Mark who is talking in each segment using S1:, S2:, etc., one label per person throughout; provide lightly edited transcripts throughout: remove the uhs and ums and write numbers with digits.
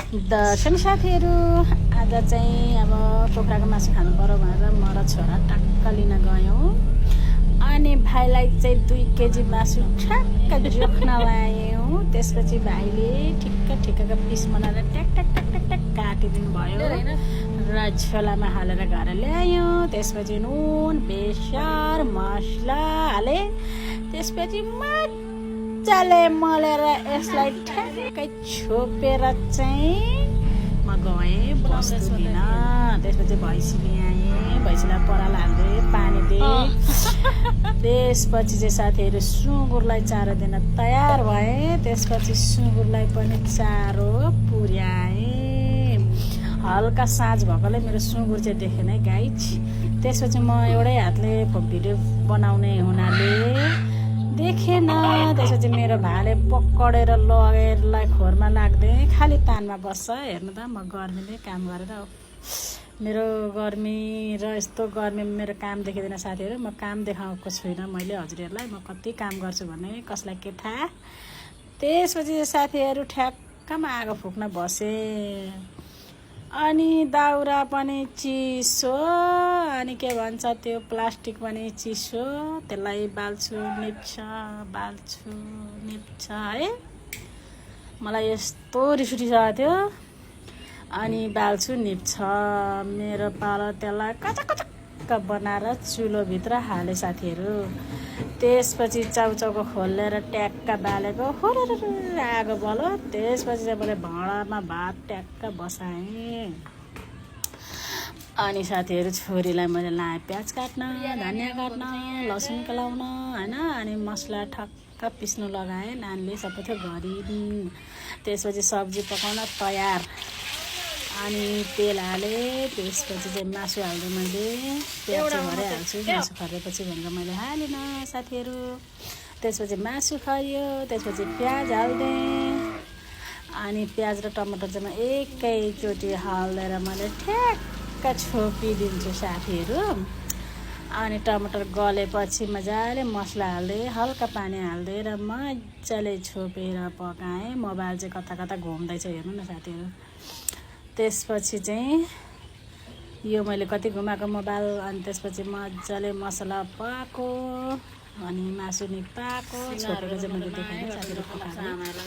S1: दर्शन साथीहरू आज चाहिँ अब कुखुराको मासु खानु पर्यो भनेर म र छोरा टक्क लिन गयौँ। अनि भाइलाई चाहिँ 2 केजी मासु ठ्याक्क जोख्न लायौँ। त्यसपछि भाइले ठिक्क ठिक्कको पिस बनाएर ट्याक ट्याक ट्याक ट्याक ट्याक काटिदिनु भयो र झोलामा हालेर घर ल्यायौँ। त्यसपछि नुन बेसार मसला हाले। त्यसपछि मजाले मलेर यसलाई ठ्याक्कै छोपेर चाहिँ म गएँ बस्तु लिन। त्यसपछि भैँसी ल्याएँ, भैँसीलाई पराल हाल्दै पानी दिएँ। त्यसपछि चाहिँ साथीहरू सुँगुरलाई चारो दिन तयार भएँ। त्यसपछि सुँगुरलाई पनि चारो पुर्याएँ। हल्का साँझ भएकोले मेरो सुँगुर चाहिँ देखेन है गाइज। त्यसपछि म एउटै हातले भिडियो बनाउने हुनाले देखेन। त्यसपछि मेरो भाले पक्रेर लगेरलाई खोरमा लाग्दै खाली तानमा बस्छ। हेर्नु त म गर्मीले काम गरेर मेरो गर्मी र यस्तो गर्मीमा मेरो काम देखिँदैन साथीहरू। म काम देखाएको छुइनँ मैले हजुरहरूलाई। म कति काम गर्छु भने कसलाई के थाहा। त्यसपछि साथीहरू ठ्याक्कमा आगो फुक्न बसेँ। अनि दाउरा पनि चिसो, अनि के भन्छ त्यो प्लास्टिक पनि चिसो। त्यसलाई बाल्छु बाल्छु निप्छ है। मलाई यस्तो रिस उठिसकेको थियो। अनि बाल्छु निप्छ मेरो पालो। त्यसलाई कचक बनाएर चुलोभित्र हाले साथीहरू। त्यसपछि चाउचाउको खोलेर ट्याक्क बालेको आगो बल्यो। त्यसपछि चाहिँ मैले भाँडामा भात ट्याक्क बसाएँ। अनि साथीहरू छोरीलाई मैले लाएँ प्याज काट्न, धनियाँ काट्न, लसुन केलाउन होइन। अनि मसला ठक्क पिस्नु लगाएँ। नानीले सबै थियो गरिन्। त्यसपछि सब्जी पकाउन तयार। अनि तेल हालेँ। त्यसपछि चाहिँ मासु हाल्दै मैले प्याज चाहिँ भरे हाल्छु। मासु खरेपछि भनेर मैले हालिनँ साथीहरू। त्यसपछि मासु खरियो। त्यसपछि प्याज हालिदिएँ। अनि प्याज र टमाटर चाहिँ म एकैचोटि हालेर मैले ठ्याक्क छोपिदिन्छु साथीहरू। अनि टमाटर गलेपछि मजाले मसला हाल्दै हल्का पानी हाल्दै र मजाले छोपेर पकाएँ। मोबाइल चाहिँ कता कता घुम्दैछ हेर्नु न साथीहरू। त्यसपछि चाहिँ यो मैले कति घुमाएको मोबाइल। अनि त्यसपछि मजाले मसला पाको अनि मासु नि पाको छोपेर चाहिँ मैले देखाएँ साथीहरू पकाएर।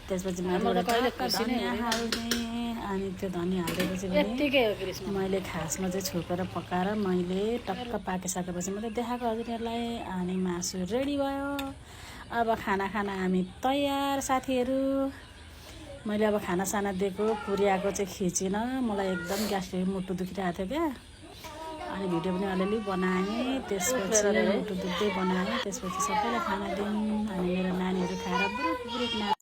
S1: त्यसपछि मैले धनियाँ हाल्थेँ। अनि त्यो धनियाँ हाल्दैपछि मैले खासमा चाहिँ छोपेर पकाएर मैले टक्क पाकिसकेपछि मैले देखाएको हजुरहरूलाई। अनि मासु रेडी भयो। अब खाना हामी तयार साथीहरू। मैले अब खानासाना दिएको पुर्याएको चाहिँ खिचिनँ। मलाई एकदम ग्यास्ट्रिक मुटु दुखिरहेको थियो क्या। अनि भिडियो पनि अलिअलि बनाएँ। त्यसपछि मुटु दुख्दै बनाएँ। त्यसपछि सबैलाई खाना दिउँ। अनि मेरो नानीहरू खाएर बुरुक बुरुक